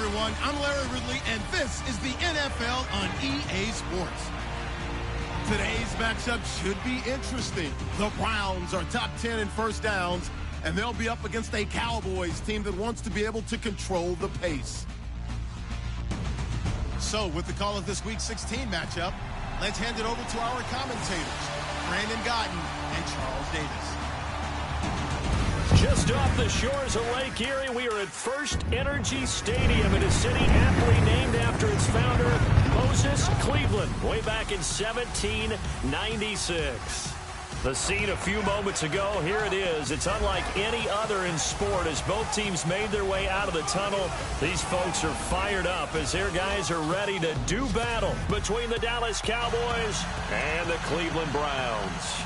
everyone. I'm Larry Ridley, and this is the NFL on EA Sports. Today's matchup should be interesting. The Browns are top 10 in first downs, and they'll be up against a Cowboys team that wants to be able to control the pace. So, with the call of this Week 16 matchup, let's hand it over to our commentators, Brandon Gotton and Charles Davis. Just off the shores of Lake Erie, we are at First Energy Stadium in a city aptly named after its founder, Moses Cleveland, way back in 1796. The scene a few moments ago, here it is. It's unlike any other in sport as both teams made their way out of the tunnel. These folks are fired up as their guys are ready to do battle between the Dallas Cowboys and the Cleveland Browns.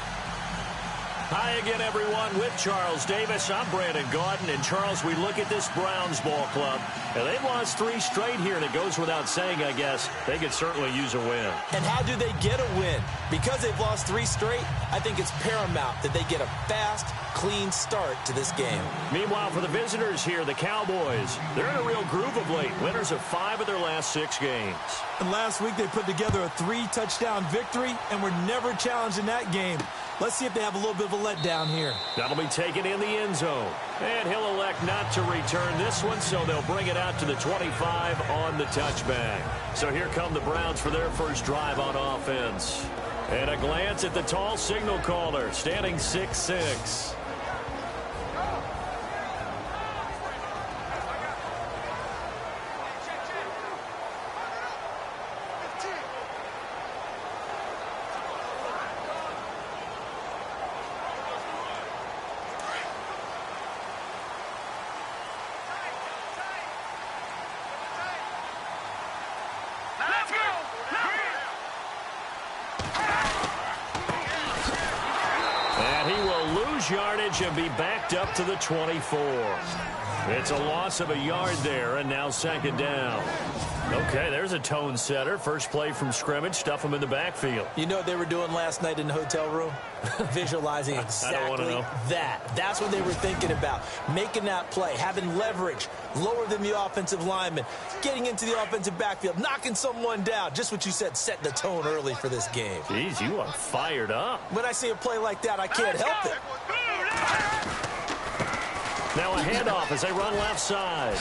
Hi again, everyone, with Charles Davis. I'm Brandon Gordon. And, Charles, we look at this Browns ball club, and they've lost 3 straight here, and it goes without saying, I guess, they could certainly use a win. And how do they get a win? Because they've lost 3 straight, I think it's paramount that they get a fast, clean start to this game. Meanwhile, for the visitors here, the Cowboys, they're in a real groove of late. Winners of 5 of their last 6 games. And last week, they put together a 3-touchdown victory, and were never challenged in that game. Let's see if they have a little bit of a letdown here. That'll be taken in the end zone. And he'll elect not to return this one, so they'll bring it out to the 25 on the touchback. So here come the Browns for their first drive on offense. And a glance at the tall signal caller, standing 6'6". Yardage and be backed up to the 24. It's a loss of a yard there, and now second down. Okay, there's a tone setter. First play from scrimmage, stuff them in the backfield. You know what they were doing last night in the hotel room? Visualizing exactly that. That's what they were thinking about. Making that play, having leverage, lower than the offensive lineman, getting into the offensive backfield, knocking someone down. Just what you said, set the tone early for this game. Jeez, you are fired up. When I see a play like that, I can't help it. Now a handoff as they run left side.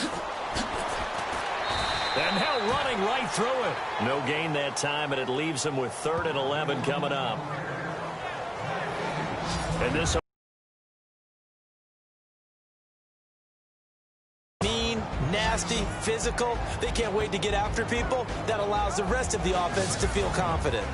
And now running right through it. No gain that time, and it leaves them with 3rd and 11 coming up. And this mean, nasty, physical. They can't wait to get after people. That allows the rest of the offense to feel confident.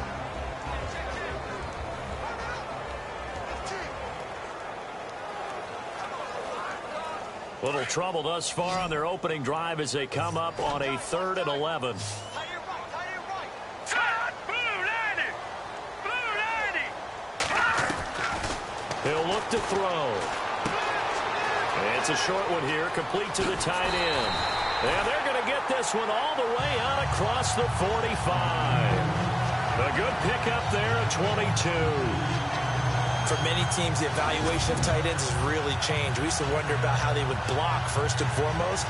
Little trouble thus far on their opening drive as they come up on a 3rd and 11. He'll look to throw. It's a short one here, complete to the tight end. And they're going to get this one all the way out across the 45. A good pickup there at 22. For many teams, the evaluation of tight ends has really changed. We used to wonder about how they would block first and foremost.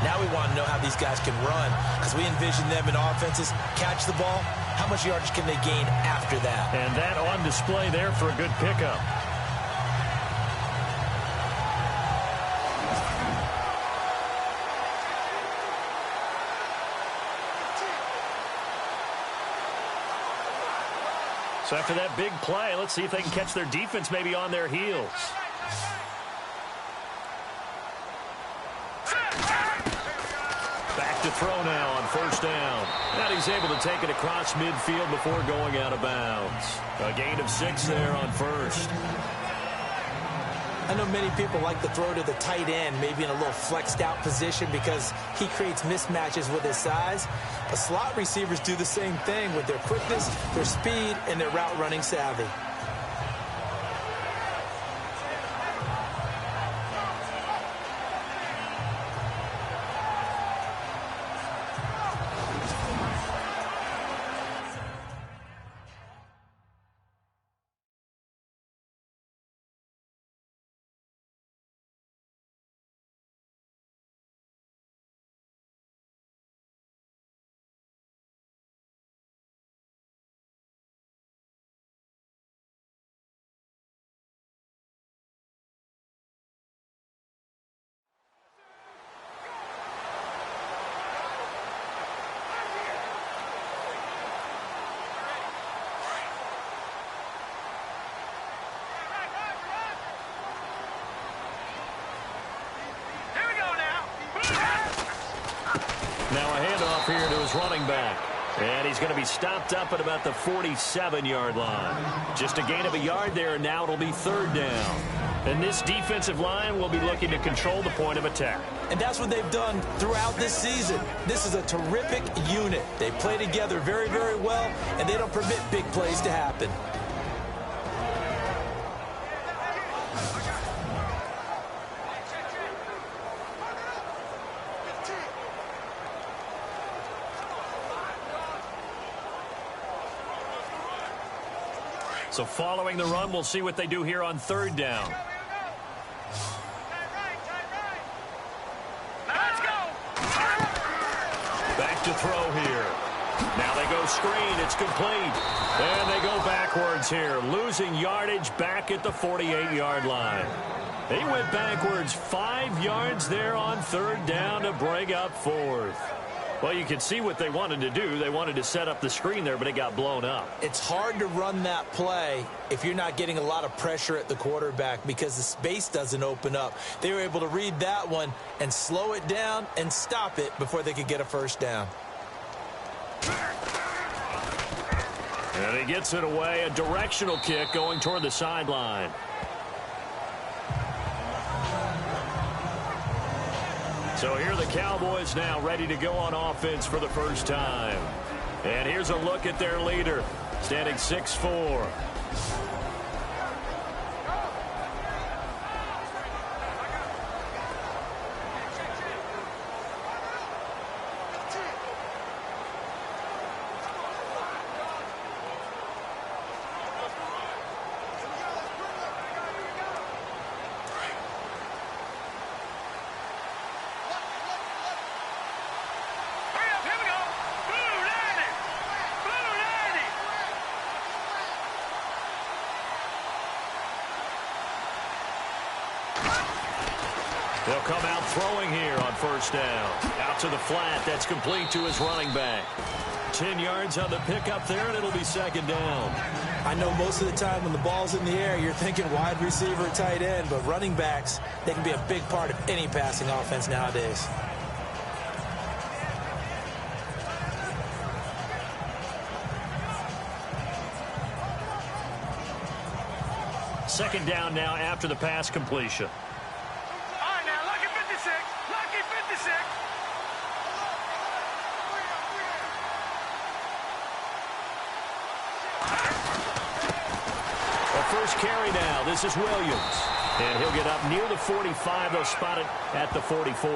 Now we want to know how these guys can run because we envision them in offenses, catch the ball. How much yardage can they gain after that? And that on display there for a good pickup. So after that big play, let's see if they can catch their defense maybe on their heels. Back to throw now on first down. And he's able to take it across midfield before going out of bounds. A gain of 6 there on first. I know many people like to throw to the tight end, maybe in a little flexed out position because he creates mismatches with his size. But slot receivers do the same thing with their quickness, their speed, and their route running savvy. here to his running back. And he's going to be stopped up at about the 47-yard line. Just a gain of a yard there, and now it'll be 3rd down. And this defensive line will be looking to control the point of attack. And that's what they've done throughout this season. This is a terrific unit. They play together very, very well, and they don't permit big plays to happen. So following the run, we'll see what they do here on 3rd down. Let's go. Back to throw here. Now they go screen. It's complete. And they go backwards here, losing yardage back at the 48-yard line. They went backwards 5 yards there on 3rd down to bring up 4th. Well, you can see what they wanted to do. They wanted to set up the screen there, but it got blown up. It's hard to run that play if you're not getting a lot of pressure at the quarterback because the space doesn't open up. They were able to read that one and slow it down and stop it before they could get a 1st down. And he gets it away, a directional kick going toward the sideline. So here are the Cowboys now ready to go on offense for the first time. And here's a look at their leader, standing 6'4". They'll come out throwing here on 1st down. Out to the flat. That's complete to his running back. 10 yards on the pickup there, and it'll be 2nd down. I know most of the time when the ball's in the air, you're thinking wide receiver, tight end, but running backs, they can be a big part of any passing offense nowadays. Second down now after the pass completion. First carry now. This is Williams. And he'll get up near the 45. They'll spot it at the 44.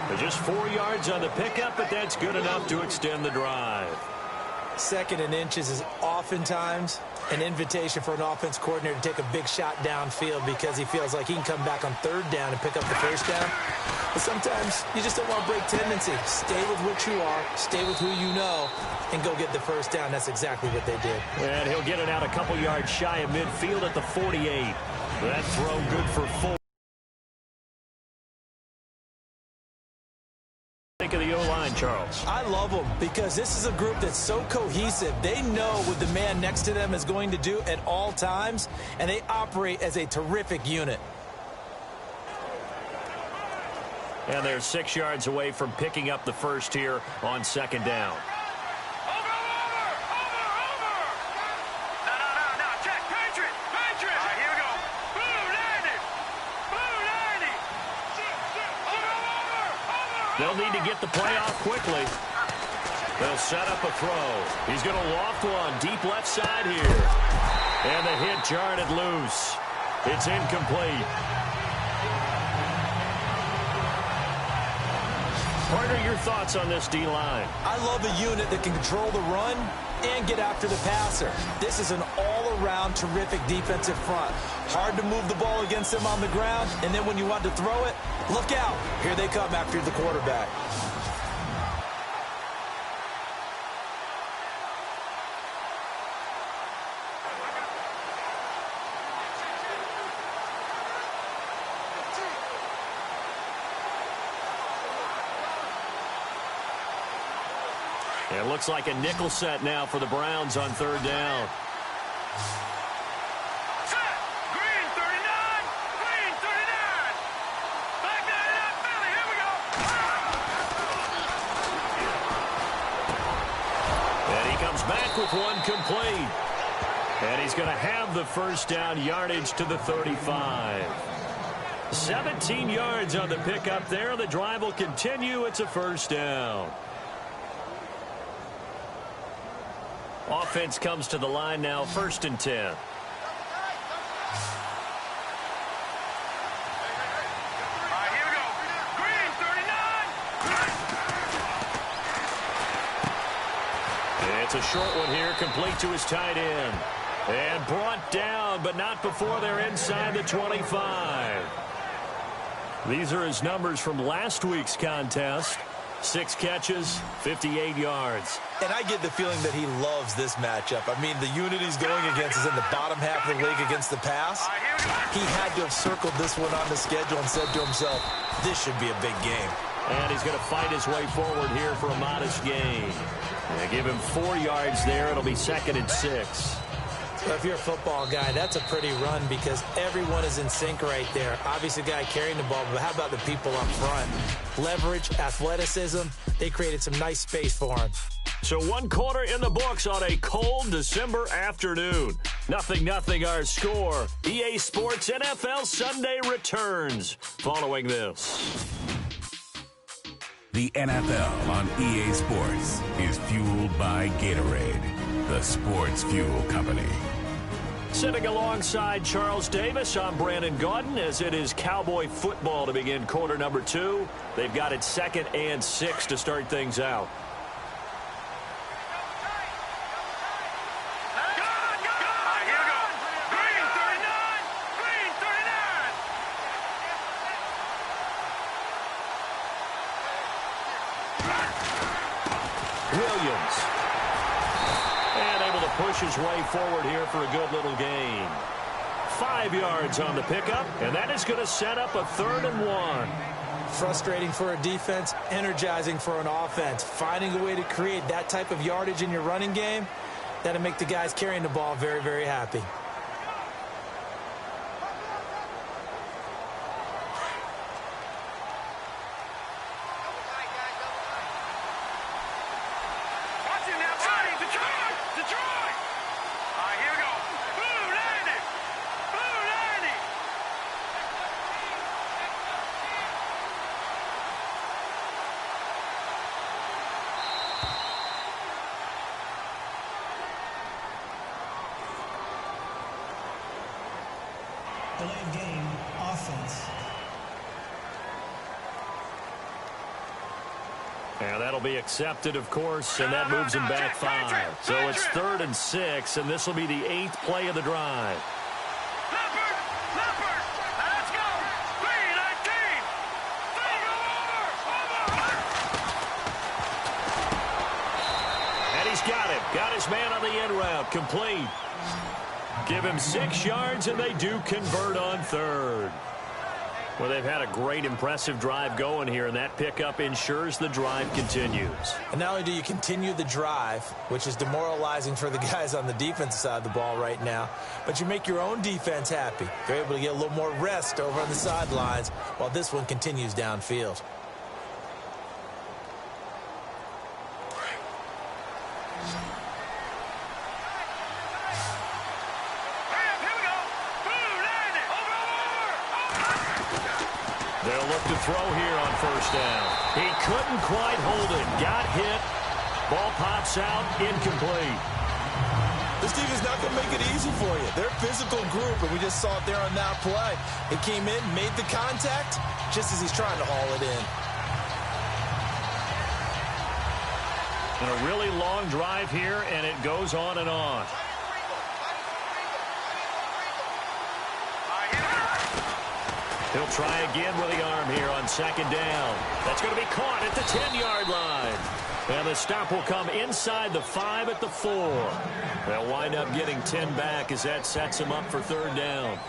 They're just 4 yards on the pickup, but that's good enough to extend the drive. 2nd and inches is oftentimes an invitation for an offense coordinator to take a big shot downfield because he feels like he can come back on 3rd down and pick up the 1st down. But sometimes you just don't want to break tendency. Stay with what you are, stay with who you know, and go get the 1st down. That's exactly what they did. And he'll get it out a couple yards shy of midfield at the 48. That throw good for 4. Think of the O-line, Charles. I love them because this is a group that's so cohesive. They know what the man next to them is going to do at all times, and they operate as a terrific unit. And they're 6 yards away from picking up the 1st here on 2nd down. They'll need to get the play off quickly. They'll set up a throw. He's going to loft one deep left side here. And the hit jarred it loose. It's incomplete. Partner, your thoughts on this D-line? I love a unit that can control the run and get after the passer. This is an all-around terrific defensive front. Hard to move the ball against them on the ground, and then when you want to throw it, look out. Here they come after the quarterback. It looks like a nickel set now for the Browns on 3rd down. Set. Green 39. Green 39. Back that up, Philly. Here we go. And he comes back with one complete. And he's going to have the first down yardage to the 35. 17 yards on the pickup there. The drive will continue. It's a first down. Offense comes to the line now, 1st and 10. It's a short one here, complete to his tight end. And brought down, but not before they're inside the 25. These are his numbers from last week's contest. 6 catches, 58 yards. And I get the feeling that he loves this matchup. I mean, the unit he's going against is in the bottom half of the league against the pass. He had to have circled this one on the schedule and said to himself, this should be a big game. And he's going to fight his way forward here for a modest gain. They give him 4 yards there. It'll be 2nd and 6. So if you're a football guy, that's a pretty run because everyone is in sync right there. Obviously, the guy carrying the ball, but how about the people up front? Leverage, athleticism, they created some nice space for him. So 1 quarter in the books on a cold December afternoon. 0-0 our score. EA Sports NFL Sunday returns following this. The NFL on EA Sports is fueled by Gatorade, the sports fuel company. Sitting alongside Charles Davis, I'm Brandon Gaudin as it is Cowboy football to begin quarter number 2. They've got it 2nd and 6 to start things out. Push his way forward here for a good little gain. 5 yards on the pickup, and that is going to set up a 3rd and 1. Frustrating for a defense, energizing for an offense. Finding a way to create that type of yardage in your running game, that'll make the guys carrying the ball very, very happy. Delayed game, offense. And that'll be accepted, of course, and that moves him back 5. So it's 3rd and 6, and this will be the 8th play of the drive. Let's go! 3-19! And he's got it. Got his man on the end route. Complete. Give him 6 yards, and they do convert on 3rd. Well, they've had a great, impressive drive going here, and that pickup ensures the drive continues. And not only do you continue the drive, which is demoralizing for the guys on the defensive side of the ball right now, but you make your own defense happy. They're able to get a little more rest over on the sidelines while this one continues downfield. They'll look to throw here on 1st down. He couldn't quite hold it. Got hit. Ball pops out. Incomplete. This team is not going to make it easy for you. They're a physical group, and we just saw it there on that play. It came in, made the contact, just as he's trying to haul it in. And a really long drive here, and it goes on and on. He'll try again with the arm here on 2nd down. That's going to be caught at the 10-yard line. And the stop will come inside the 5 at the 4. They'll wind up getting 10 back as that sets them up for 3rd down.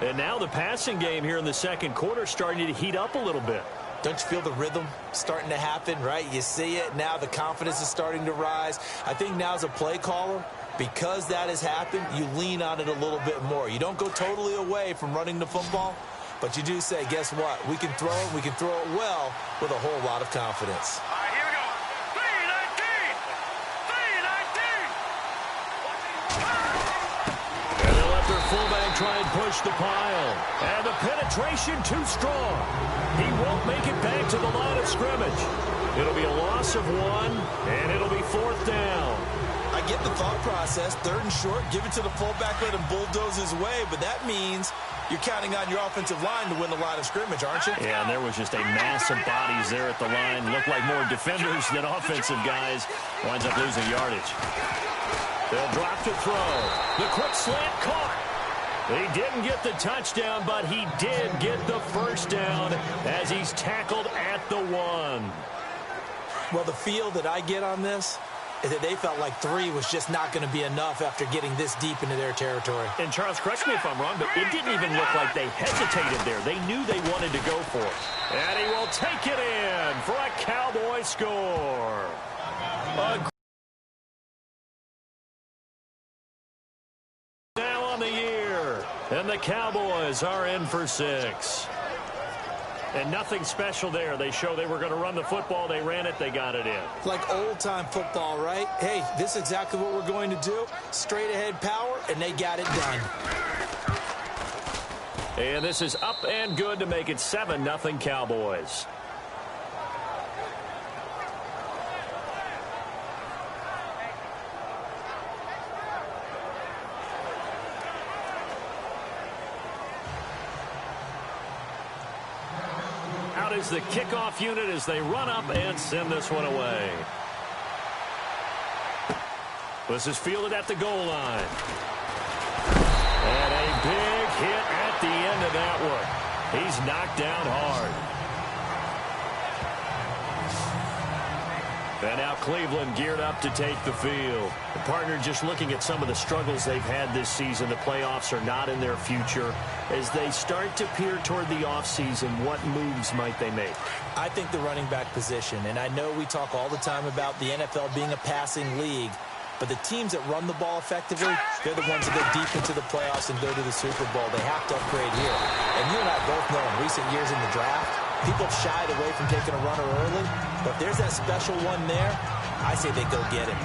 And now the passing game here in the 2nd quarter starting to heat up a little bit. Don't you feel the rhythm starting to happen, right? You see it. Now the confidence is starting to rise. I think now as a play caller, because that has happened, you lean on it a little bit more. You don't go totally away from running the football, but you do say, guess what? We can throw it. We can throw it well with a whole lot of confidence. All right, here we go. 3-19! try and push the pile. And the penetration too strong. He won't make it back to the line of scrimmage. It'll be a loss of 1, and it'll be 4th down. I get the thought process. 3rd and short, give it to the fullback, let him bulldoze his way. But that means you're counting on your offensive line to win the line of scrimmage, aren't you? Yeah, and there was just a mass of bodies there at the line. Looked like more defenders than offensive guys. Winds up losing yardage. They'll drop to throw. The quick slant caught. He didn't get the touchdown, but he did get the first down as he's tackled at the 1. Well, the feel that I get on this is that they felt like 3 was just not going to be enough after getting this deep into their territory. And Charles, correct me if I'm wrong, but it didn't even look like they hesitated there. They knew they wanted to go for it. And he will take it in for a Cowboy score. Now on the year, and the Cowboys are in for 6. And nothing special there. They show they were going to run the football. They ran it. They got it in. Like old-time football, right? Hey, this is exactly what we're going to do. Straight-ahead power, and they got it done. And this is up and good to make it 7-0 Cowboys. Out is the kickoff unit as they run up and send this one away. This is fielded at the goal line. And a big hit at the end of that one. He's knocked down hard. And now Cleveland geared up to take the field. The partner just looking at some of the struggles they've had this season. The playoffs are not in their future. As they start to peer toward the offseason, what moves might they make? I think the running back position, and I know we talk all the time about the NFL being a passing league, but the teams that run the ball effectively, they're the ones that go deep into the playoffs and go to the Super Bowl. They have to upgrade here. And you and I both know in recent years in the draft, people have shied away from taking a runner early. But if there's that special one there, I say they go get him.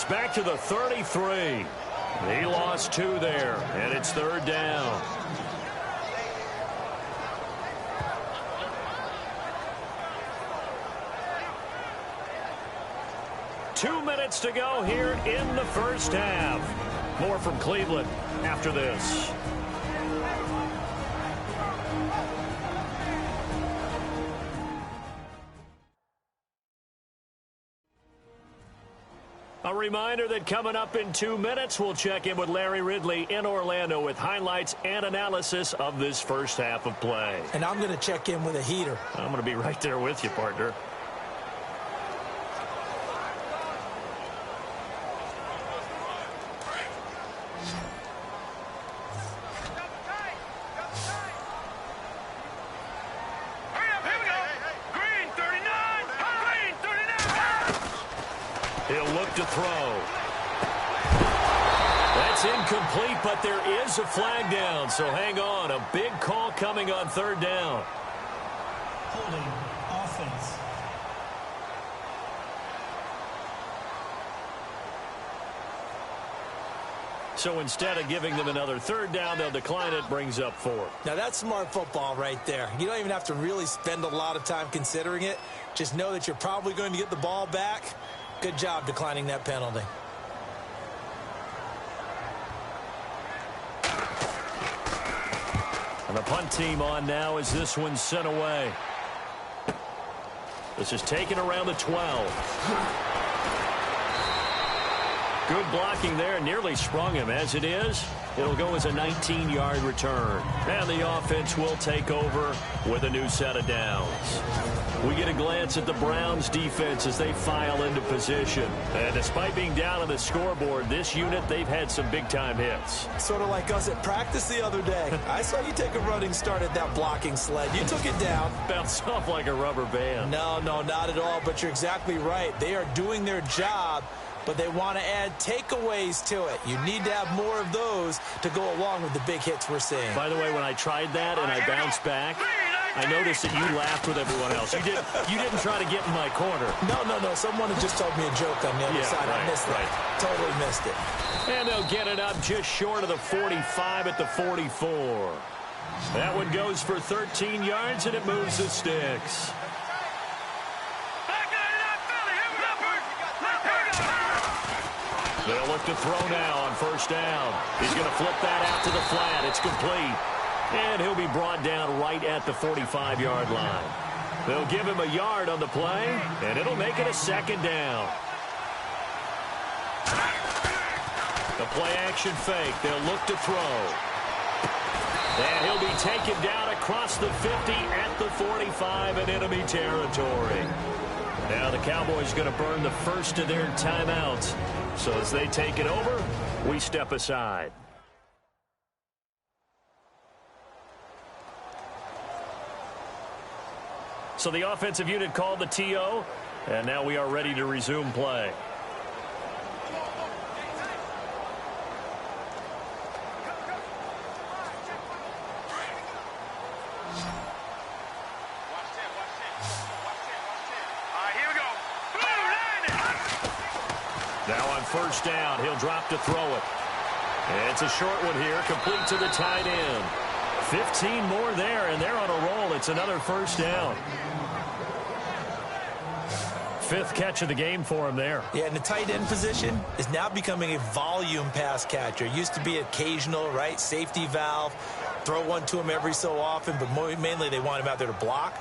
Back to the 33. He lost 2 there, and it's 3rd down. Two minutes to go here in the first half. More from Cleveland after this. A reminder that coming up in 2 minutes, we'll check in with Larry Ridley in Orlando with highlights and analysis of this first half of play. And I'm going to check in with a heater. I'm going to be right there with you, partner. To throw. That's incomplete, but there is a flag down, so hang on. A big call coming on 3rd down. Holding offense. So instead of giving them another 3rd down, they'll decline it, brings up 4. Now that's smart football right there. You don't even have to really spend a lot of time considering it. Just know that you're probably going to get the ball back. Good job declining that penalty. And the punt team on now as this one's sent away. This is taken around the 12. Good blocking there. Nearly sprung him. As it is, it'll go as a 19-yard return. And the offense will take over with a new set of downs. We get a glance at the Browns defense as they file into position. And despite being down on the scoreboard, this unit, they've had some big-time hits. Sort of like us at practice the other day. I saw you take a running start at that blocking sled. You took it down. Bounced off like a rubber band. No, not at all, but you're exactly right. They are doing their job, but they want to add takeaways to it. You need to have more of those to go along with the big hits we're seeing. By the way, when I tried that and I bounced back, I noticed that you laughed with everyone else. You didn't try to get in my corner. No. Someone had just told me a joke on the other side. Right, I missed that. Totally missed it. And they'll get it up just short of the 45 at the 44. That one goes for 13 yards, and it moves the sticks. They'll look to throw now on first down. He's going to flip that out to the flat. It's complete. And he'll be brought down right at the 45-yard line. They'll give him a yard on the play, and it'll make it a second down. The play-action fake. They'll look to throw. And he'll be taken down across the 50 at the 45 in enemy territory. Now the Cowboys going to burn the first of their timeouts. So as they take it over, we step aside. So the offensive unit called the TO, and now we are ready to resume play. Now on first down, he'll drop to throw it. And it's a short one here, complete to the tight end. 15 more there, and they're on a roll. It's another first down. Fifth catch of the game for him there. Yeah, and the tight end position is now becoming a volume pass catcher. Used to be occasional, right? Safety valve. Throw one to him every so often, but mainly they want him out there to block.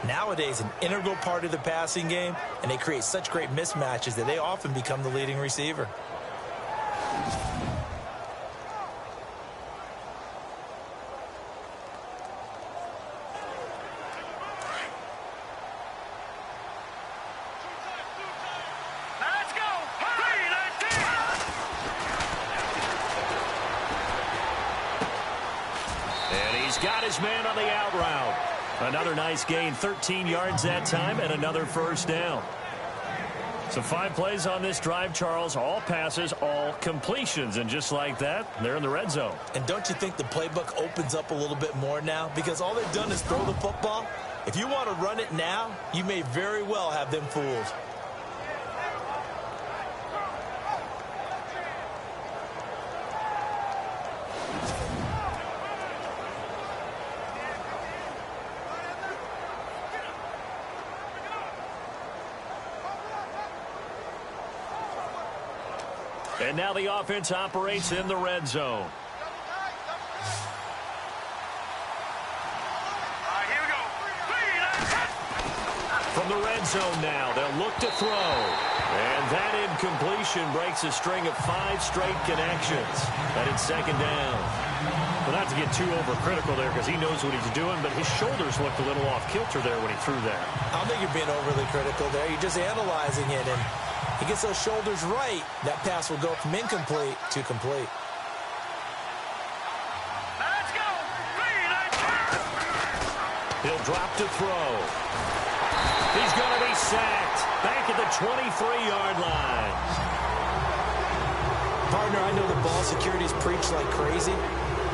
Nowadays, an integral part of the passing game, and they create such great mismatches that they often become the leading receiver. Got his man on the out route. Another nice gain, 13 yards that time, and another first down. So 5 plays on this drive, Charles. All passes, all completions. And just like that, they're in the red zone. And don't you think the playbook opens up a little bit more now? Because all they've done is throw the football. If you want to run it now, you may very well have them fooled. And now the offense operates in the red zone. Here we go. From the red zone now, they'll look to throw. And that incompletion breaks a string of 5 straight connections. And it's second down. Well, not to get too overcritical there because he knows what he's doing, but his shoulders looked a little off kilter there when he threw that. I don't think you're being overly critical there. You're just analyzing it, and he gets those shoulders right. That pass will go from incomplete to complete. Let's go. He'll drop to throw. He's going to be sacked back at the 23-yard line. Partner, I know the ball security's preached like crazy,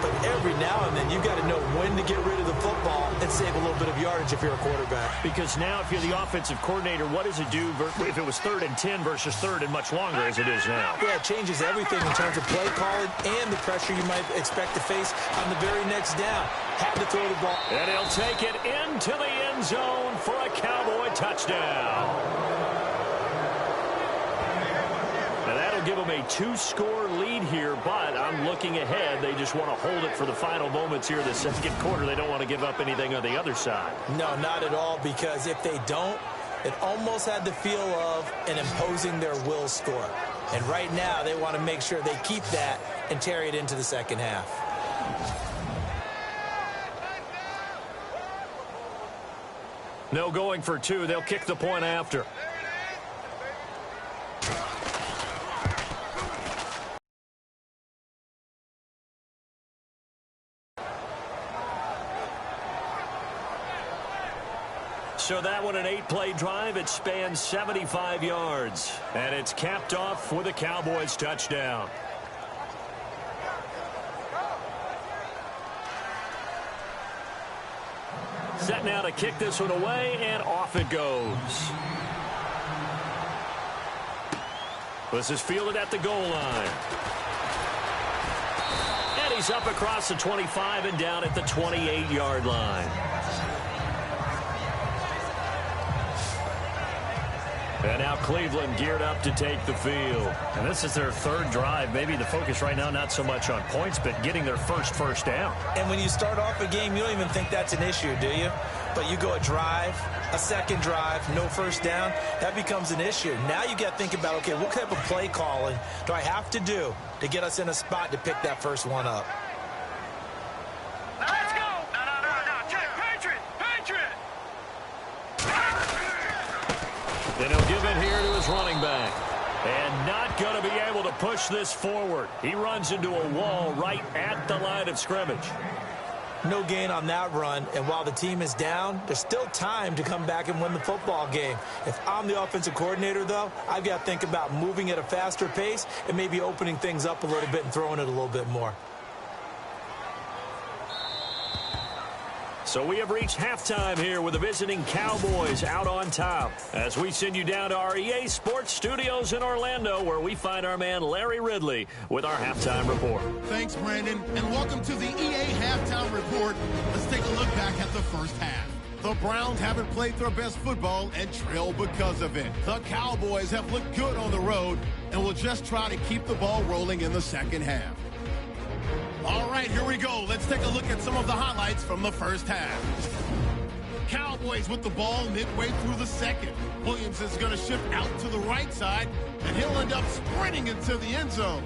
but every now and then you've got to know when to get rid of the football and save a little bit of yardage if you're a quarterback. Because now if you're the offensive coordinator, what does it do if it was 3rd and 10 versus 3rd and much longer as it is now? Yeah, it changes everything in terms of play calling and the pressure you might expect to face on the very next down. Had to throw the ball. And he'll take it into the end zone for a Cowboy touchdown. And that'll give them a 2-score lead here, but I'm looking ahead. They just want to hold it for the final moments here in the second quarter. They don't want to give up anything on the other side. No, not at all, because if they don't, it almost had the feel of an imposing their will score. And right now, they want to make sure they keep that and carry it into the second half. No going for two. They'll kick the point after. So that one, an 8-play drive. It spans 75 yards. And it's capped off with a Cowboys touchdown. Set now to kick this one away, and off it goes. This is fielded at the goal line. And he's up across the 25 and down at the 28-yard line. And now Cleveland geared up to take the field. And this is their third drive. Maybe the focus right now not so much on points, but getting their first down. And when you start off a game, you don't even think that's an issue, do you? But you go a drive, a second drive, no first down, that becomes an issue. Now you got to think about, okay, what type of play calling do I have to do to get us in a spot to pick that first one up? Let's go! No. Patriot! Then he'll give it here to his running back. And not going to be able to push this forward. He runs into a wall right at the line of scrimmage. No gain on that run, and while the team is down, there's still time to come back and win the football game. If I'm the offensive coordinator, though, I've got to think about moving at a faster pace and maybe opening things up a little bit and throwing it a little bit more. So we have reached halftime here with the visiting Cowboys out on top as we send you down to our EA Sports Studios in Orlando, where we find our man Larry Ridley with our halftime report. Thanks, Brandon, and welcome to the EA Halftime Report. Let's take a look back at the first half. The Browns haven't played their best football and trail because of it. The Cowboys have looked good on the road and will just try to keep the ball rolling in the second half. All right, here we go. Let's take a look at some of the highlights from the first half. Cowboys with the ball midway through the second. Williams is going to shift out to the right side, and he'll end up sprinting into the end zone.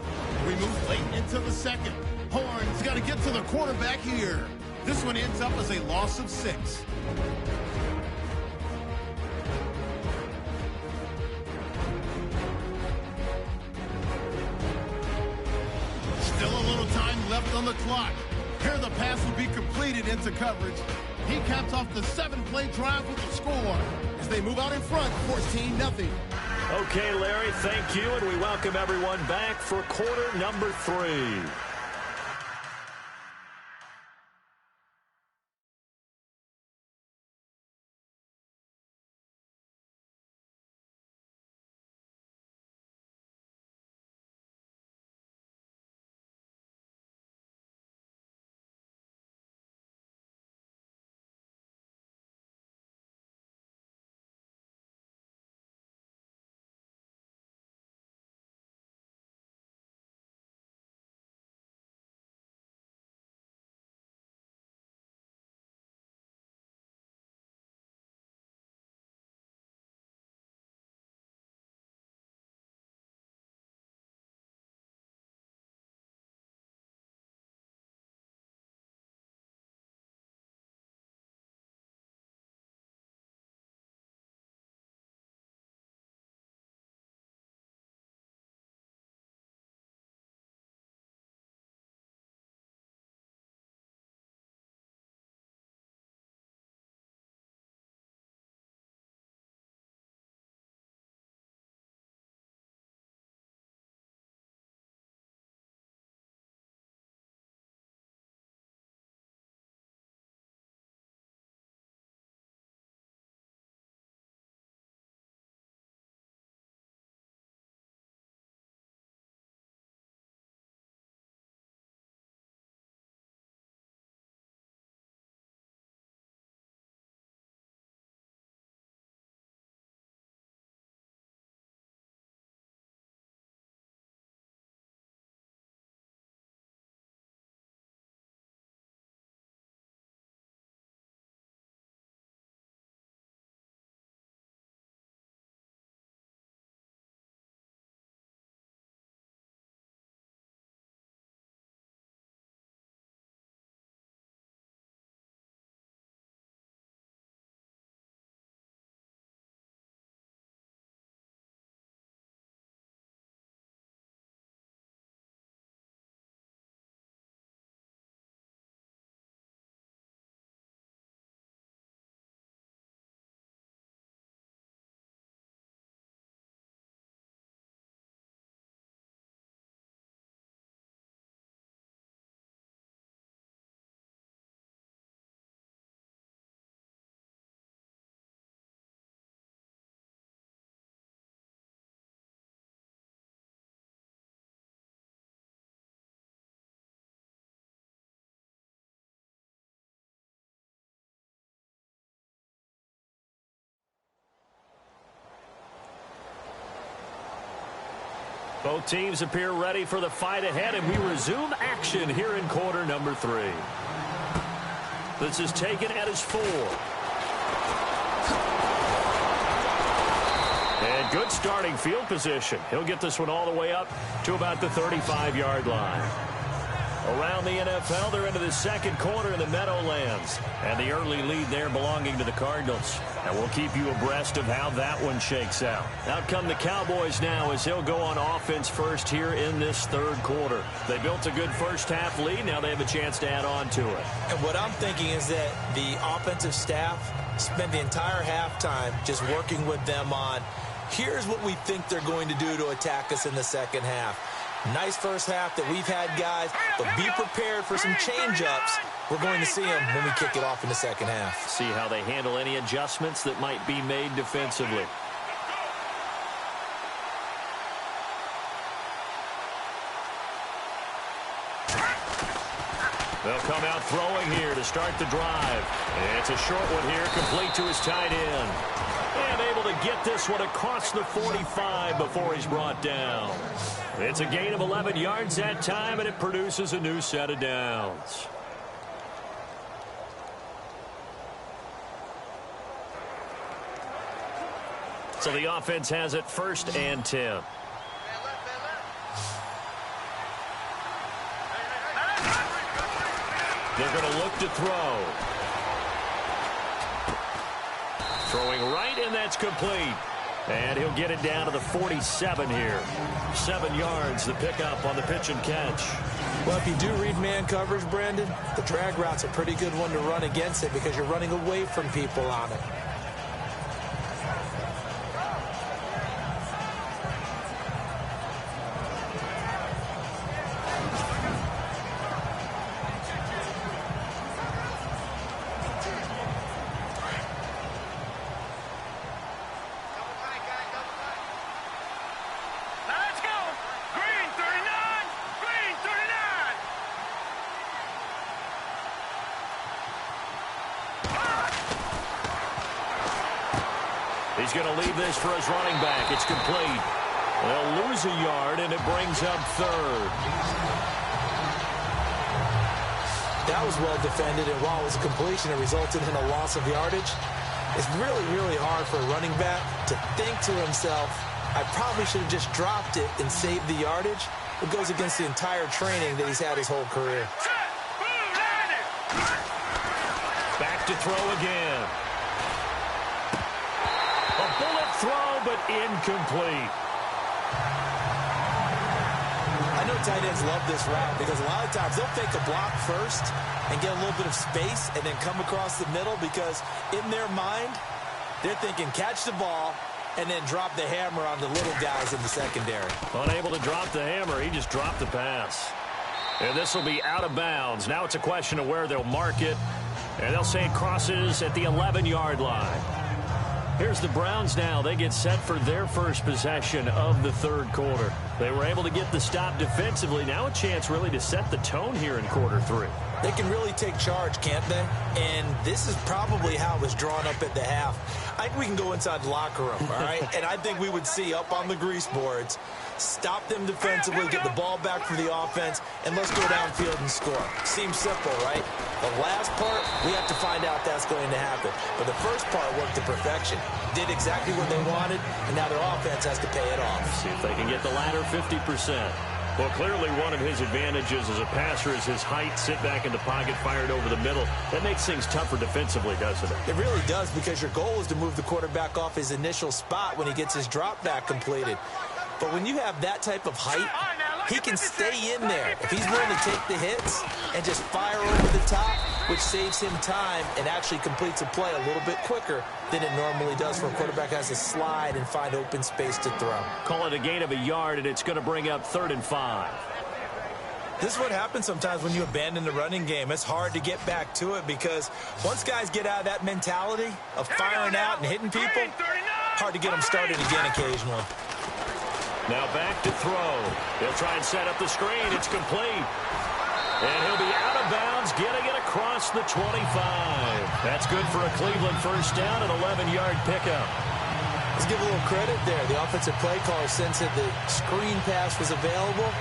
We move late into the second. Horn's got to get to the quarterback here. This one ends up as a loss of 6. Still a little time left on the clock. Here the pass will be completed into coverage. He caps off the 7-play drive with the score as they move out in front 14-0. Okay, Larry, thank you, and we welcome everyone back for quarter number 3. Both teams appear ready for the fight ahead, and we resume action here in quarter number 3. This is taken at his 4. And good starting field position. He'll get this one all the way up to about the 35-yard line. Around the NFL, they're into the second quarter in the Meadowlands. And the early lead there belonging to the Cardinals. And we'll keep you abreast of how that one shakes out. Out come the Cowboys now as they'll go on offense first here in this third quarter. They built a good first-half lead. Now they have a chance to add on to it. And what I'm thinking is that the offensive staff spent the entire halftime just working with them on, here's what we think they're going to do to attack us in the second half. Nice first half that we've had, guys, but be prepared for some change-ups. We're going to see them when we kick it off in the second half. See how they handle any adjustments that might be made defensively. They'll come out throwing here to start the drive. It's a short one here, complete to his tight end. And able to get this one across the 45 before he's brought down. It's a gain of 11 yards that time, and it produces a new set of downs. So the offense has it 1st and 10. They're going to look to throw. Throwing right, and that's complete. And he'll get it down to the 47 here. 7 yards, the pickup on the pitch and catch. Well, if you do read man coverage, Brandon, the drag route's a pretty good one to run against it because you're running away from people on it. He's going to leave this for his running back. It's complete. They'll lose a yard, and it brings up 3rd. That was well defended, and while it was a completion, it resulted in a loss of yardage. It's really, really hard for a running back to think to himself, I probably should have just dropped it and saved the yardage. It goes against the entire training that he's had his whole career. Back to throw again. A bullet throw, but incomplete. I know tight ends love this route because a lot of times they'll fake a block first and get a little bit of space and then come across the middle because in their mind, they're thinking catch the ball and then drop the hammer on the little guys in the secondary. Unable to drop the hammer, he just dropped the pass. And this will be out of bounds. Now it's a question of where they'll mark it. And they'll say it crosses at the 11-yard line. Here's the Browns now. They get set for their first possession of the third quarter. They were able to get the stop defensively. Now a chance really to set the tone here in quarter 3. They can really take charge, can't they? And this is probably how it was drawn up at the half. I think we can go inside the locker room, all right? And I think we would see up on the grease boards, stop them defensively, get the ball back for the offense, and let's go downfield and score. Seems simple, right? The last part, we have to find out that's going to happen. But the first part worked to perfection. Did exactly what they wanted, and now their offense has to pay it off. See if they can get the latter 50%. Well, clearly one of his advantages as a passer is his height, sit back in the pocket, fired over the middle. That makes things tougher defensively, doesn't it? It really does because your goal is to move the quarterback off his initial spot when he gets his drop back completed. But when you have that type of height, he can stay in there if he's willing to take the hits and just fire over the top, which saves him time and actually completes a play a little bit quicker than it normally does for a quarterback who has to slide and find open space to throw. Call it a gain of a yard, and it's going to bring up 3rd and 5. This is what happens sometimes when you abandon the running game. It's hard to get back to it because once guys get out of that mentality of firing out and hitting people, hard to get them started again occasionally. Now back to throw. He'll try and set up the screen. It's complete. And he'll be out of bounds, getting it across the 25. That's good for a Cleveland first down, an 11-yard pickup. Let's give a little credit there. The offensive play caller sensed that the screen pass was available.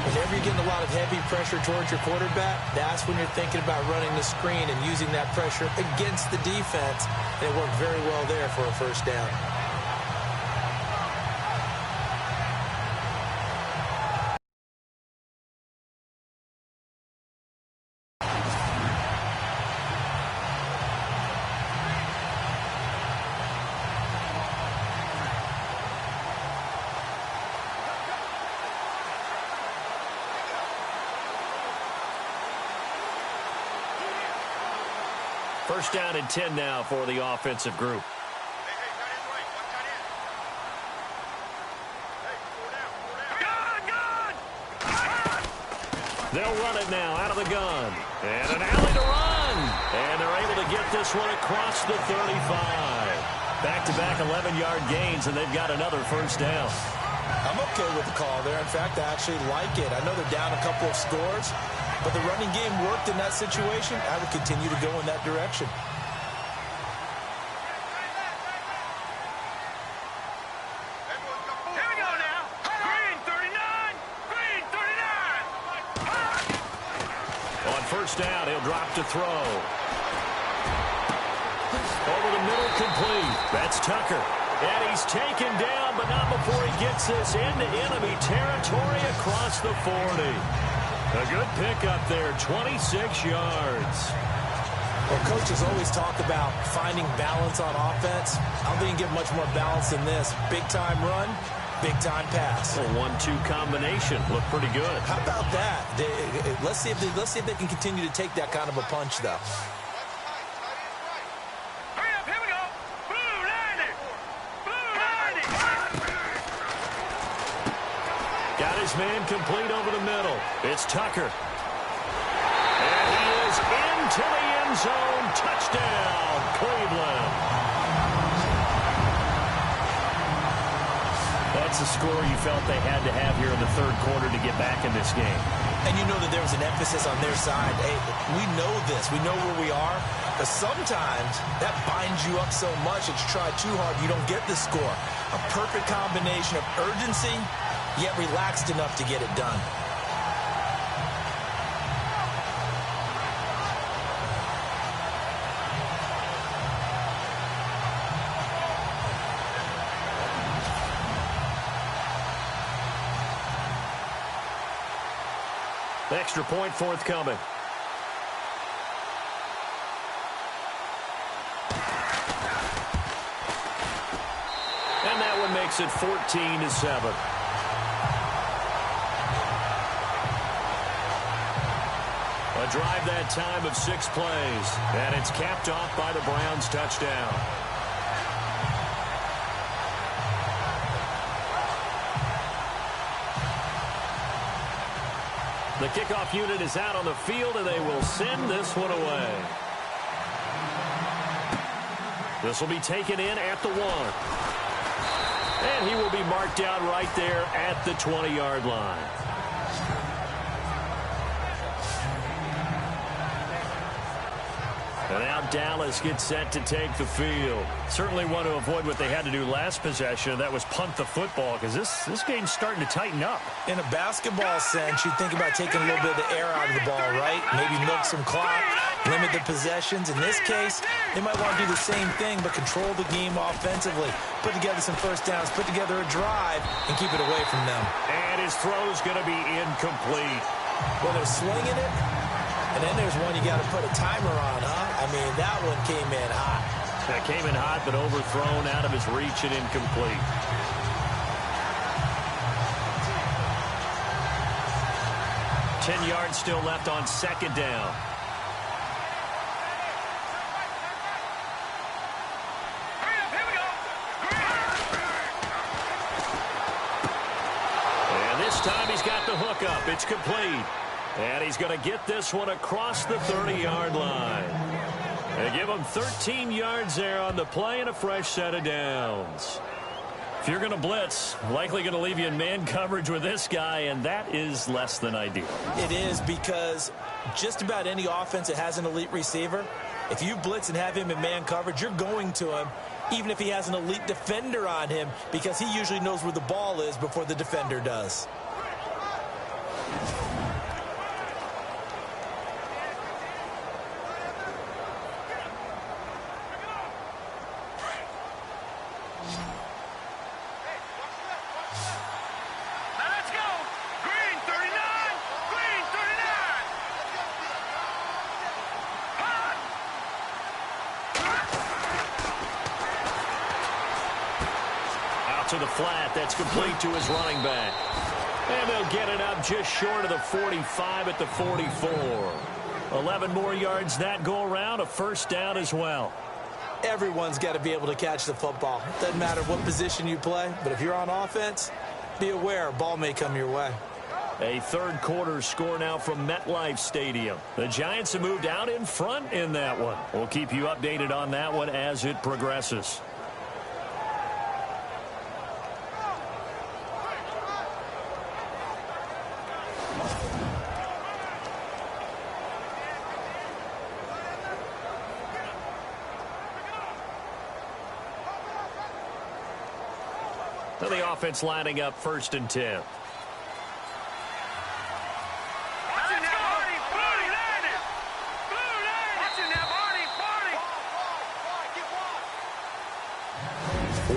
Whenever you're getting a lot of heavy pressure towards your quarterback, that's when you're thinking about running the screen and using that pressure against the defense. And it worked very well there for a first down. First down and 10 now for the offensive group. They'll run it now out of the gun. And an alley to run. And they're able to get this one across the 35. Back-to-back 11-yard gains, and they've got another first down. I'm okay with the call there. In fact, I actually like it. I know they're down a couple of scores, but the running game worked in that situation. I would continue to go in that direction. Here we go now. Green 39. Green 39. On first down, he'll drop to throw. Over the middle, complete. That's Tucker. And he's taken down, but not before he gets this into enemy territory across the 40. A good pickup there, 26 yards. Well, coaches always talk about finding balance on offense. I don't think you can get much more balance than this. Big-time run, big-time pass. A 1-2 combination. Looked pretty good. How about that? Let's see if they can continue to take that kind of a punch, though. Hurry up, here we go. Blue 90. Blue 90. Got his man complete over the middle. It's Tucker. And he is into the end zone. Touchdown, Cleveland. That's a score you felt they had to have here in the third quarter to get back in this game. And you know that there was an emphasis on their side. Hey, we know this. We know where we are. But sometimes that binds you up so much that you try too hard, you don't get the score. A perfect combination of urgency, yet relaxed enough to get it done. Extra point forthcoming. And that one makes it 14-7. A drive that time of 6 plays. And it's capped off by the Browns' touchdown. The kickoff unit is out on the field, and they will send this one away. This will be taken in at the 1. And he will be marked down right there at the 20-yard line. And now Dallas gets set to take the field. Certainly want to avoid what they had to do last possession. That was punt the football, because this game's starting to tighten up. In a basketball sense, you think about taking a little bit of the air out of the ball, right? Maybe milk some clock, limit the possessions. In this case, they might want to do the same thing, but control the game offensively. Put together some first downs, put together a drive, and keep it away from them. And his throw's going to be incomplete. Well, they're slinging it. And then there's one you got to put a timer on, huh? I mean, that one came in hot. That came in hot, but overthrown out of his reach and incomplete. Ten yards still left on second down. And this time he's got the hook up. It's complete. And he's going to get this one across the 30-yard line. They give him 13 yards there on the play and a fresh set of downs. If you're going to blitz, likely going to leave you in man coverage with this guy, and that is less than ideal. It is, because just about any offense that has an elite receiver, If you blitz and have him in man coverage, you're going to him, even if he has an elite defender on him, because he usually knows where the ball is before the defender does. To the flat, that's complete to his running back. And they'll get it up just short of the 45 at the 44. 11 more yards that go around, a first down as well. Everyone's got to be able to catch the football. Doesn't matter what position you play, but if you're on offense, be aware a ball may come your way. A third quarter score now from MetLife Stadium. The Giants have moved out in front in that one. We'll keep you updated on that one as it progresses. The offense lining up 1st and 10.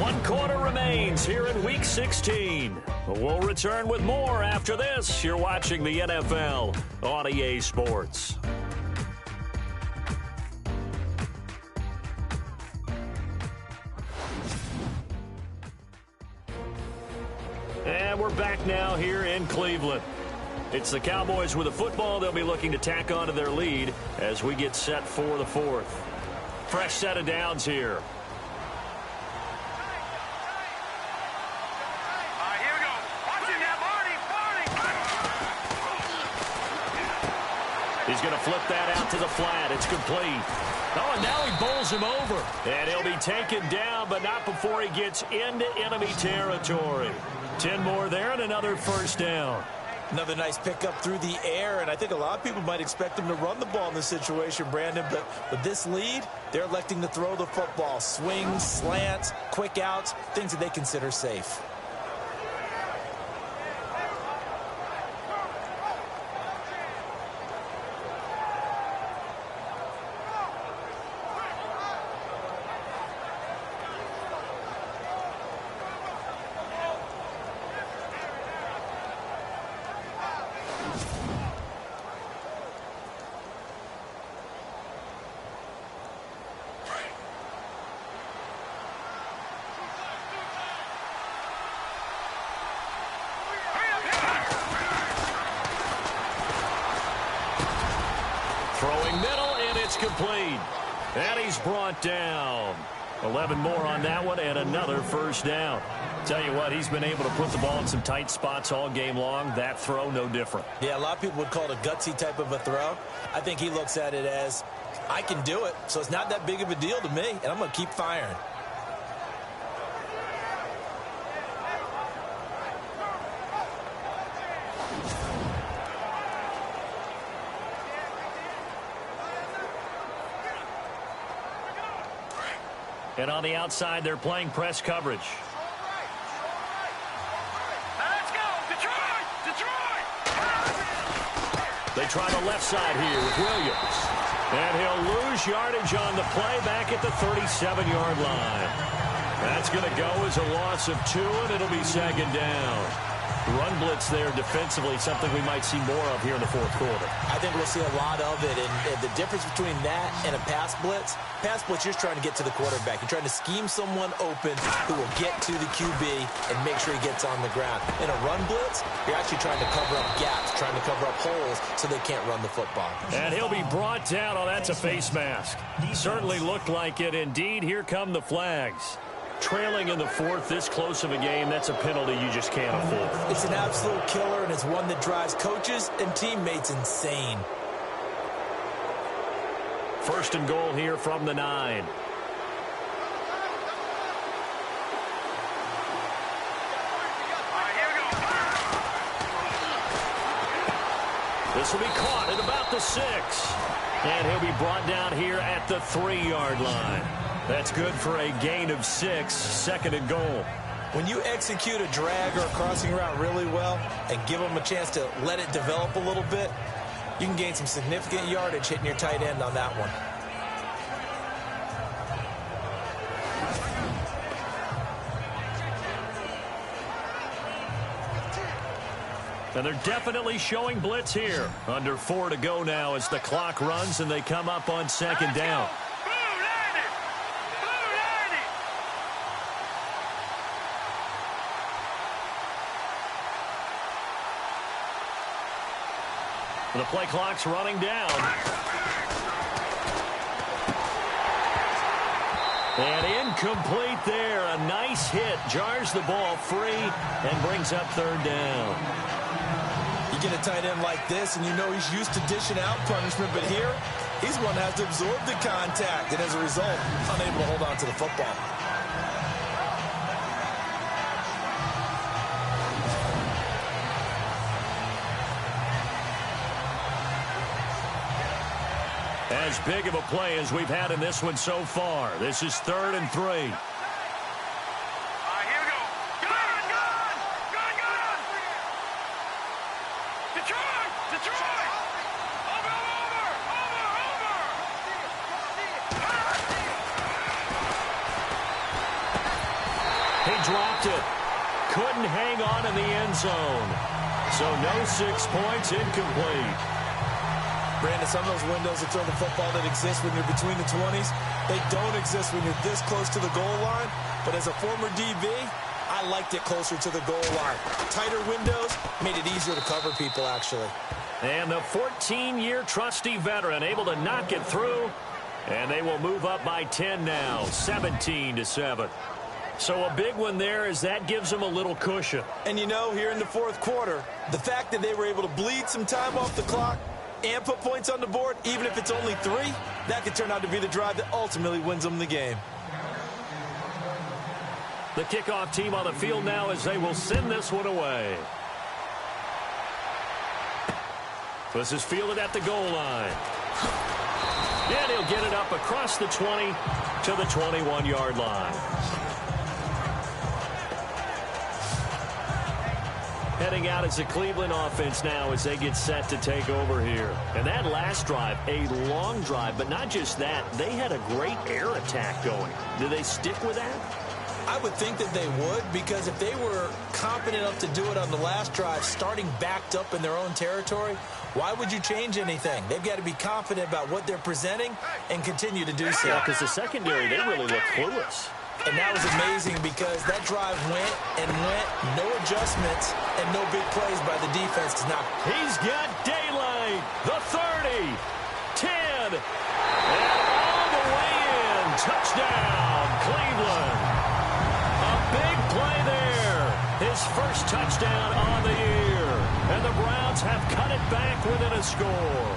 One quarter remains here in Week 16. We'll return with more after this. You're watching the NFL on EA Sports. And we're back now here in Cleveland. It's the Cowboys with the football. They'll be looking to tack on to their lead as we get set for the 4th. Fresh set of downs here. Here we go. Watching that, Barney. He's going to flip that out to the flat. It's complete. Oh, and now he bowls him over. And he'll be taken down, but not before he gets into enemy territory. 10 more there and another first down. Another nice pickup through the air, and I think a lot of people might expect him to run the ball in this situation, Brandon, but with this lead, they're electing to throw the football. Swings, slants, quick outs, things that they consider safe. Throwing middle, and it's complete. And he's brought down. 11 more on that one, and another first down. Tell you what, he's been able to put the ball in some tight spots all game long. That throw, no different. Yeah, a lot of people would call it a gutsy type of a throw. I think he looks at it as, I can do it, so it's not that big of a deal to me, and I'm going to keep firing. And on the outside, they're playing press coverage. Let's go, Detroit! Detroit! They try the left side here with Williams. And he'll lose yardage on the play back at the 37-yard line. That's going to go as a loss of 2, and it'll be 2nd down. Run blitz there defensively, something we might see more of here in the 4th quarter. I think we'll see a lot of it, and the difference between that and a pass blitz, you're just trying to get to the quarterback. You're trying to scheme someone open who will get to the QB and make sure he gets on the ground. In a run blitz, you're actually trying to cover up gaps, trying to cover up holes so they can't run the football. And he'll be brought down. Oh, that's a face mask. Certainly looked like it. Indeed, here come the flags. Trailing in the 4th, this close of a game, that's a penalty you just can't afford. It's an absolute killer, and it's one that drives coaches and teammates insane. 1st and goal here from the 9. This will be caught at about the 6. And he'll be brought down here at the 3-yard line. That's good for a gain of 6, 2nd and goal. When you execute a drag or a crossing route really well and give them a chance to let it develop a little bit, you can gain some significant yardage hitting your tight end on that one. And they're definitely showing blitz here. Under 4 to go now as the clock runs and they come up on 2nd down. The play clock's running down. And incomplete there. A nice hit. Jars the ball free and brings up 3rd down. You get a tight end like this, and you know he's used to dishing out punishment, but here, he's one that has to absorb the contact, and as a result, unable to hold on to the football. As big of a play as we've had in this one so far. This is 3rd and 3. All right, here we go. Gun! Detroit! Over! He dropped it. Couldn't hang on in the end zone. So no 6 points, incomplete. Brandon, some of those windows to throw the football that exist when you're between the 20s, they don't exist when you're this close to the goal line. But as a former DB, I liked it closer to the goal line. Tighter windows made it easier to cover people, actually. And the 14-year trusty veteran able to knock it through. And they will move up by 10 now, 17-7. So a big one there as that gives them a little cushion. And you know, here in the 4th quarter, the fact that they were able to bleed some time off the clock and put points on the board, even if it's only 3, that could turn out to be the drive that ultimately wins them the game. The kickoff team on the field now as they will send this one away. This is fielded at the goal line. And he'll get it up across the 20 to the 21-yard line. Heading out as the Cleveland offense now as they get set to take over here. And that last drive, a long drive, but not just that. They had a great air attack going. Do they stick with that? I would think that they would, because if they were competent enough to do it on the last drive, starting backed up in their own territory, why would you change anything? They've got to be confident about what they're presenting and continue to do so. Yeah, because the secondary, they really look clueless. And that was amazing because that drive went and went, no adjustments, and no big plays by the defense. Now he's got daylight. The 30, 10, and all the way in. Touchdown, Cleveland. A big play there. His first touchdown on the year. And the Browns have cut it back within a score.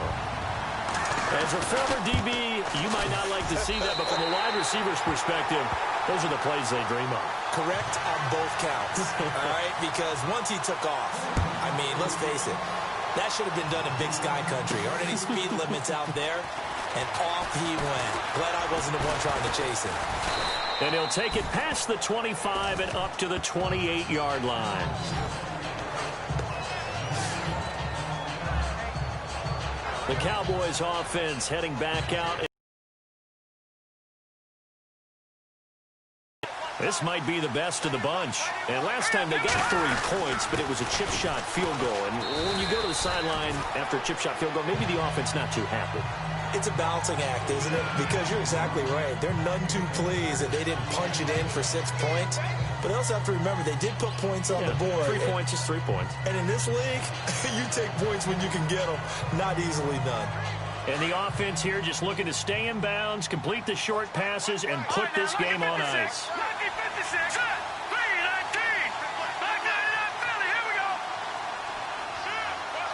As a former DB, you might not like to see that, but from a wide receiver's perspective, those are the plays they dream of. Correct on both counts, all right? Because once he took off, I mean, let's face it, that should have been done in Big Sky Country. Aren't any speed limits out there? And off he went. Glad I wasn't the one trying to chase him. And he'll take it past the 25 and up to the 28-yard line. The Cowboys offense heading back out. This might be the best of the bunch. And last time they got 3 points, but it was a chip shot field goal. And when you go to the sideline after a chip shot field goal, maybe the offense not too happy. It's a balancing act, isn't it? Because you're exactly right. They're none too pleased that they didn't punch it in for 6 points. But they also have to remember they did put points on the board. 3 points is 3 points. And in this league, you take points when you can get them. Not easily done. And the offense here just looking to stay in bounds, complete the short passes, and put this game on ice. 1956, 319. Back to Philly. Here we go.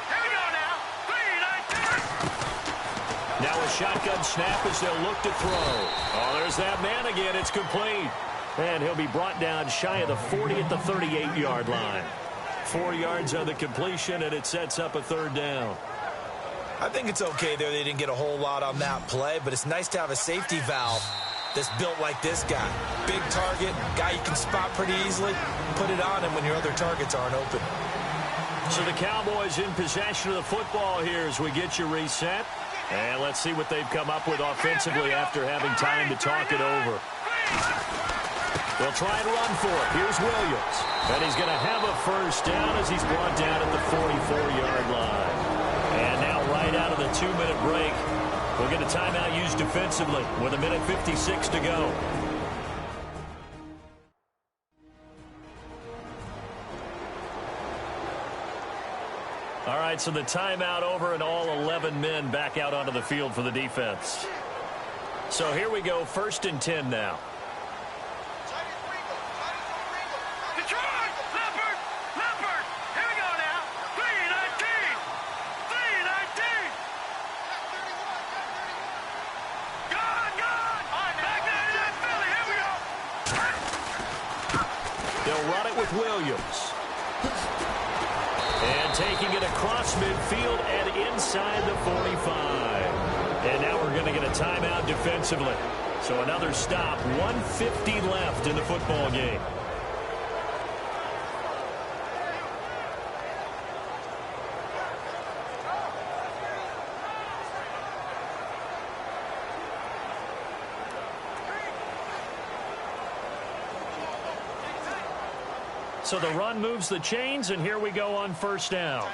Here we go now. 319. Now a shotgun snap as they'll look to throw. Oh, there's that man again. It's complete. And he'll be brought down shy of the 40 at the 38-yard line. 4 yards on the completion, and it sets up a 3rd down. I think it's okay there. They didn't get a whole lot on that play, but it's nice to have a safety valve that's built like this guy. Big target, guy you can spot pretty easily. Put it on him when your other targets aren't open. So the Cowboys in possession of the football here as we get you reset. And let's see what they've come up with offensively after having time to talk it over. They'll try and run for it. Here's Williams. And he's going to have a first down as he's brought down at the 44-yard line. And now right out of the 2-minute break, we'll get a timeout used defensively with 1:56 to go. All right, so the timeout over and all 11 men back out onto the field for the defense. So here we go, 1st and 10 now. Williams. And taking it across midfield and inside the 45. And now we're going to get a timeout defensively. So another stop, 1:50 left in the football game. So the run moves the chains, and here we go on 1st down.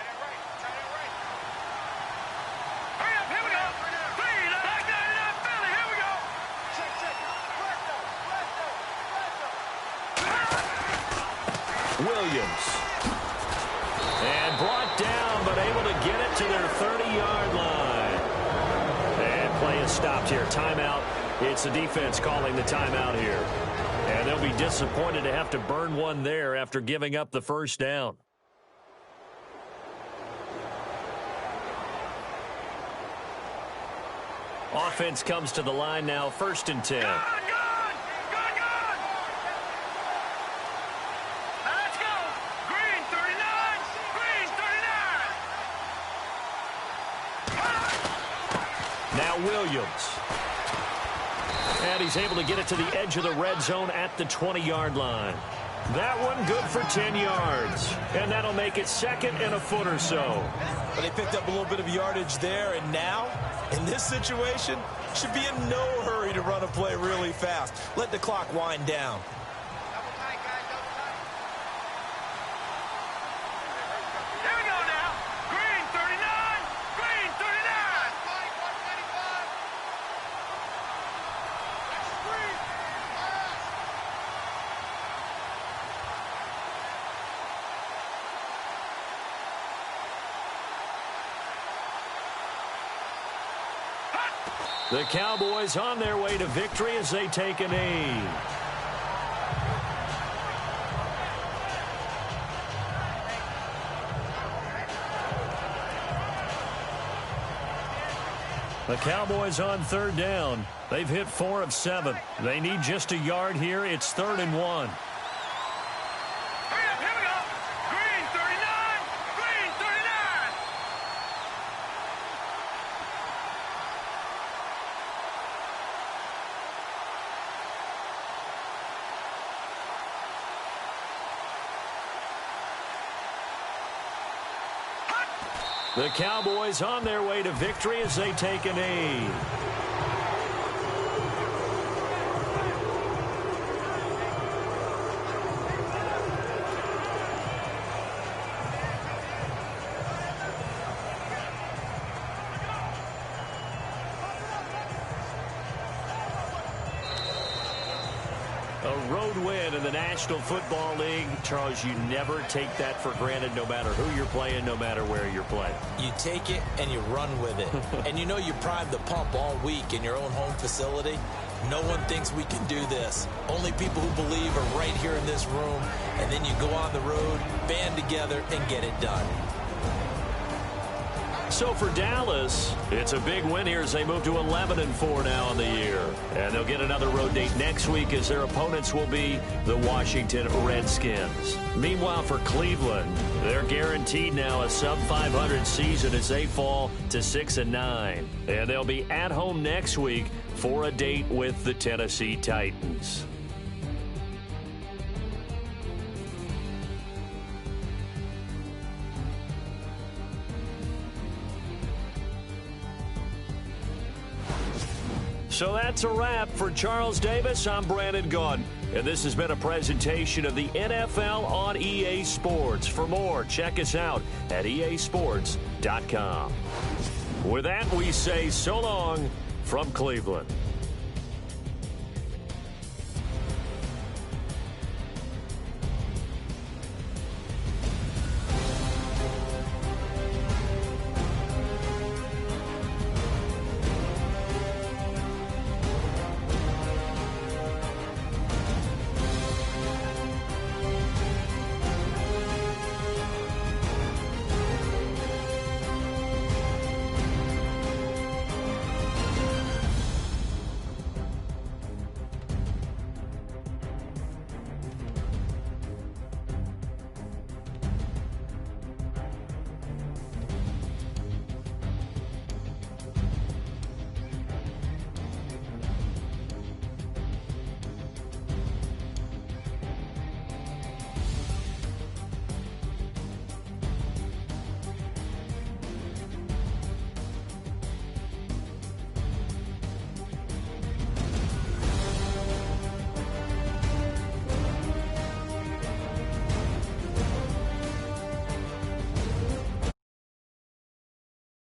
Williams. And brought down, but able to get it to their 30-yard line. And play is stopped here. Timeout. It's the defense calling the timeout here. And they'll be disappointed to have to burn one there after giving up the 1st down. Offense comes to the line now, 1st and 10. Let's go. Green 39. Green 39. Now Williams. And he's able to get it to the edge of the red zone at the 20-yard line. That one good for 10 yards. And that'll make it 2nd and a foot or so. But they picked up a little bit of yardage there, and now, in this situation, should be in no hurry to run a play really fast. Let the clock wind down. Here we go now. Green 39. Green 39. The Cowboys on their way to victory as they take a knee. The Cowboys on 3rd down. They've hit 4 of 7. They need just a yard here. It's 3rd and 1. The Cowboys on their way to victory as they take a knee. A road win in the National Football League. Charles, you never take that for granted no matter who you're playing, no matter where you're playing. You take it and you run with it. And you know you primed the pump all week in your own home facility. No one thinks we can do this. Only people who believe are right here in this room. And then you go on the road, band together, and get it done. So for Dallas, it's a big win here as they move to 11-4 now on the year. And they'll get another road date next week as their opponents will be the Washington Redskins. Meanwhile, for Cleveland, they're guaranteed now a sub-500 season as they fall to 6-9. And they'll be at home next week for a date with the Tennessee Titans. So that's a wrap. For Charles Davis, I'm Brandon Gaudin. And this has been a presentation of the NFL on EA Sports. For more, check us out at easports.com. With that, we say so long from Cleveland.